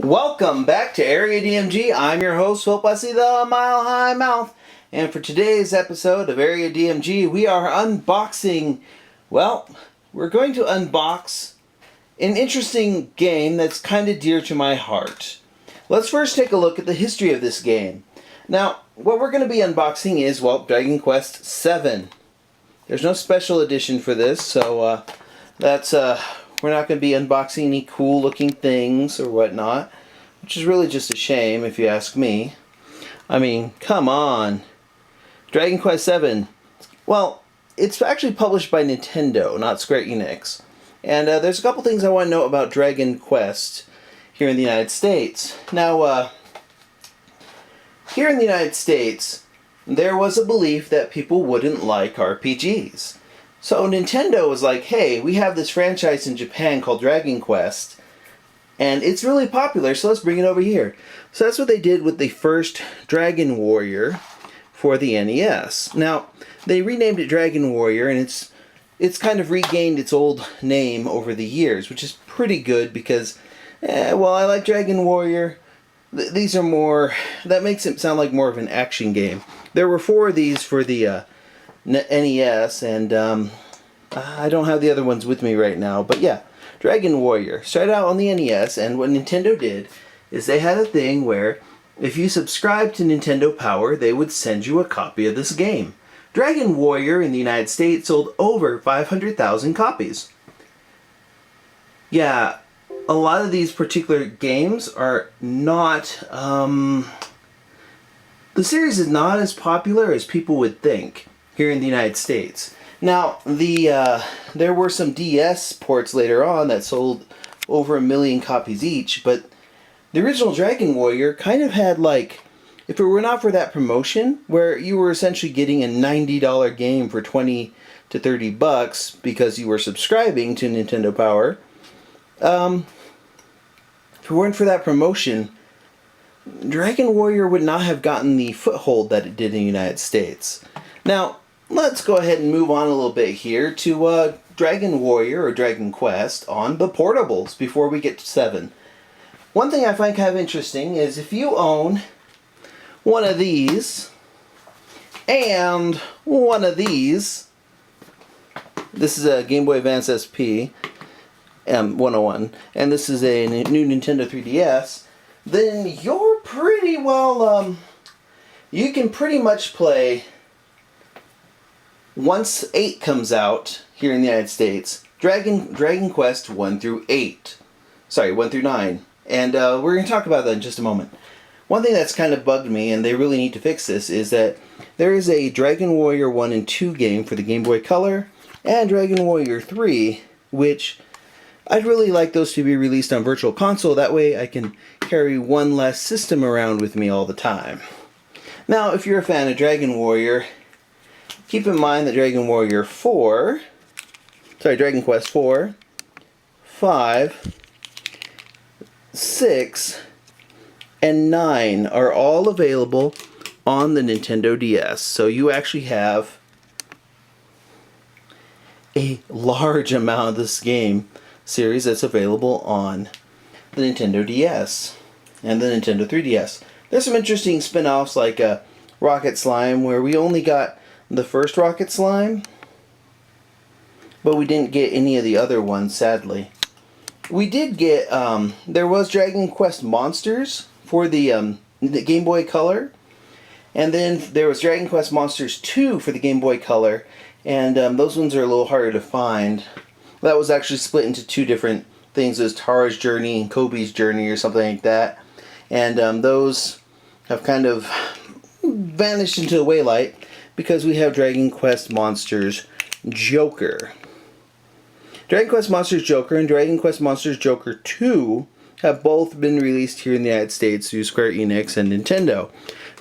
Welcome back to Area DMG. I'm your host, Philip Wesley, the Mile High Mouth. And for today's episode of Area DMG, we are unboxing, well, we're going to unbox an interesting game that's kind of dear to my heart. Let's first take a look at the history of this game. Now, what we're going to be unboxing is, well, Dragon Quest VII. There's no special edition for this, so we're not going to be unboxing any cool looking things or whatnot, which is really just a shame if you ask me. I mean, come on. Dragon Quest VII, well, it's actually published by Nintendo, not Square Enix. And there's a couple things I want to know about Dragon Quest here in the United States. Now, here in the United States, there was a belief that people wouldn't like RPGs. So Nintendo was like, hey, we have this franchise in Japan called Dragon Quest, and it's really popular, so let's bring it over here. So that's what they did with the first Dragon Warrior for the NES. Now, they renamed it Dragon Warrior, and it's kind of regained its old name over the years, which is pretty good because, well, I like Dragon Warrior. These are more, that makes it sound like more of an action game. There were 4 of these for the NES, and I don't have the other ones with me right now, but yeah, Dragon Warrior started out on the NES, and what Nintendo did is they had a thing where if you subscribed to Nintendo Power, they would send you a copy of this game. Dragon Warrior in the United States sold over 500,000 copies. Yeah, a lot of these particular games are not, the series is not as popular as people would think here in the United States. Now, there were some DS ports later on that sold over 1 million copies each, but the original Dragon Warrior kind of had, like, if it were not for that promotion, where you were essentially getting a $90 game for 20 to 30 bucks because you were subscribing to Nintendo Power, if it weren't for that promotion, Dragon Warrior would not have gotten the foothold that it did in the United States. Now, let's go ahead and move on a little bit here to Dragon Warrior or Dragon Quest on the portables before we get to 7. One thing I find kind of interesting is if you own one of these and one of these, this is a Game Boy Advance SP 101, and this is a new Nintendo 3DS, then you're pretty well, you can pretty much play, once 8 comes out here in the United States, Dragon Quest 1 through 8. Sorry, 1 through 9. And we're going to talk about that in just a moment. One thing that's kind of bugged me, and they really need to fix this, is that there is a Dragon Warrior 1 and 2 game for the Game Boy Color, and Dragon Warrior 3, which I'd really like those to be released on Virtual Console. That way I can carry one less system around with me all the time. Now, if you're a fan of Dragon Warrior, keep in mind that Dragon Quest 4, 5, 6, and 9 are all available on the Nintendo DS. So you actually have a large amount of this game series that's available on the Nintendo DS and the Nintendo 3DS. There's some interesting spin-offs like Rocket Slime, where we only got the first Rocket Slime, but we didn't get any of the other ones, sadly. We did get, there was Dragon Quest Monsters for the Game Boy Color, and then there was Dragon Quest Monsters 2 for the Game Boy Color, and those ones are a little harder to find. That was actually split into 2 different things. There's Tara's Journey and Kobe's Journey or something like that, and those have kind of vanished into the waylight because we have Dragon Quest Monsters Joker. Dragon Quest Monsters Joker and Dragon Quest Monsters Joker 2 have both been released here in the United States through Square Enix and Nintendo.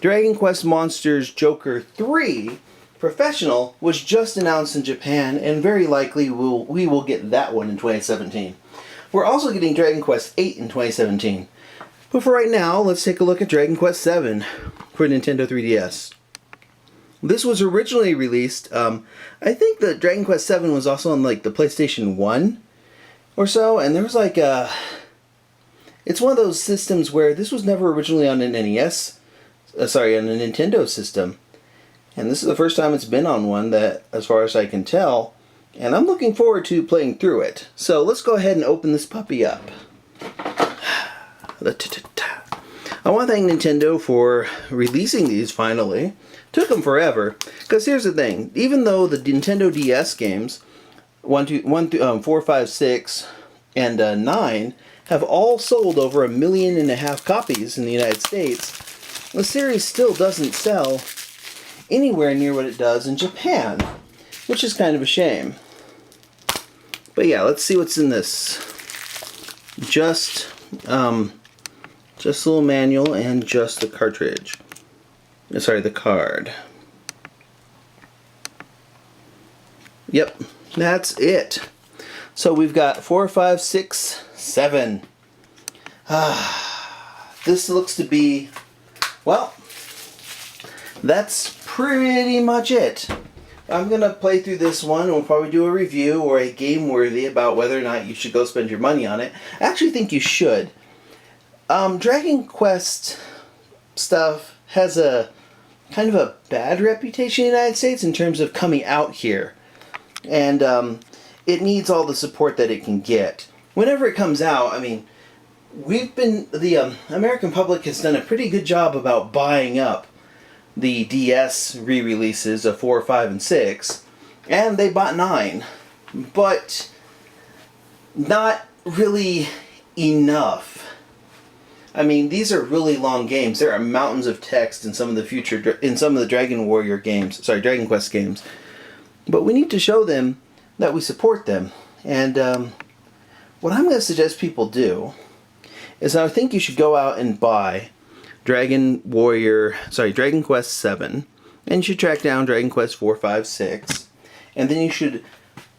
Dragon Quest Monsters Joker 3 Professional was just announced in Japan, and very likely we will get that one in 2017. We're also getting Dragon Quest VIII in 2017. But for right now, let's take a look at Dragon Quest VII for Nintendo 3DS. This was originally released, I think that Dragon Quest VII was also on like the PlayStation 1 or so, and there was like a it's one of those systems where this was never originally on an NES, on a Nintendo system. And this is the first time it's been on one that, as far as I can tell, and I'm looking forward to playing through it. So let's go ahead and open this puppy up. I want to thank Nintendo for releasing these finally. Took them forever, because here's the thing. Even though the Nintendo DS games, 4, 5, 6, and 9, have all sold over 1.5 million copies in the United States, the series still doesn't sell anywhere near what it does in Japan, which is kind of a shame. But yeah, let's see what's in this. Just a little manual and just the cartridge. Sorry, the card. Yep, that's it. So we've got 4, 5, 6, 7. This looks to be, well, that's pretty much it. I'm going to play through this one, and we'll probably do a review or a game worthy about whether or not you should go spend your money on it. I actually think you should. Dragon Quest stuff has a kind of a bad reputation in the United States in terms of coming out here. And it needs all the support that it can get. Whenever it comes out, I mean, the American public has done a pretty good job about buying up the DS re-releases of 4, 5, and 6, and they bought 9, but not really enough. I mean, these are really long games. There are mountains of text in some of the Dragon Quest games, but we need to show them that we support them. And what I'm going to suggest people do is I think you should go out and buy Dragon Quest VII, and you should track down Dragon Quest 4, 5, 6, and then you should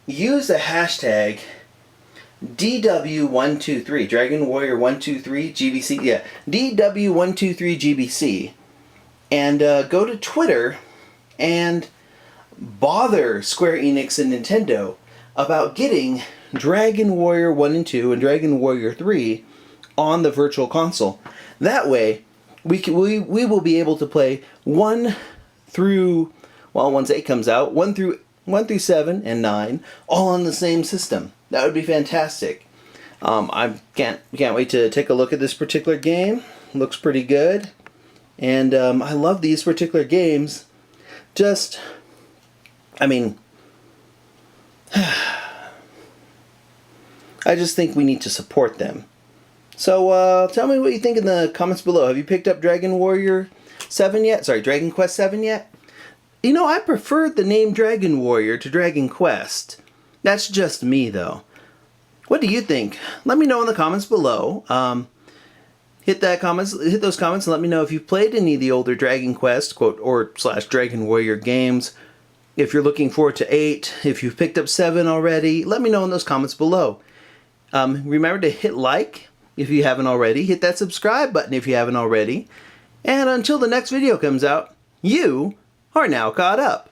use the hashtag DW123, Dragon Warrior 123 GBC, yeah, DW123 GBC, and go to Twitter and bother Square Enix and Nintendo about getting Dragon Warrior 1 and 2 and Dragon Warrior 3 on the Virtual Console. That way, we will be able to play 1 through, well, once 8 comes out, 1 through 7 and 9, all on the same system. That would be fantastic. I can't wait to take a look at this particular game. Looks pretty good. And I love these particular games. I just think we need to support them. So tell me what you think in the comments below. Have you picked up Dragon Warrior 7 yet? Sorry, Dragon Quest 7 yet? You know, I prefer the name Dragon Warrior to Dragon Quest. That's just me, though. What do you think? Let me know in the comments below. Hit those comments and let me know if you've played any of the older Dragon Quest / Dragon Warrior games. If you're looking forward to 8, if you've picked up 7 already, let me know in those comments below. Remember to hit like if you haven't already. Hit that subscribe button if you haven't already. And until the next video comes out, you are now caught up.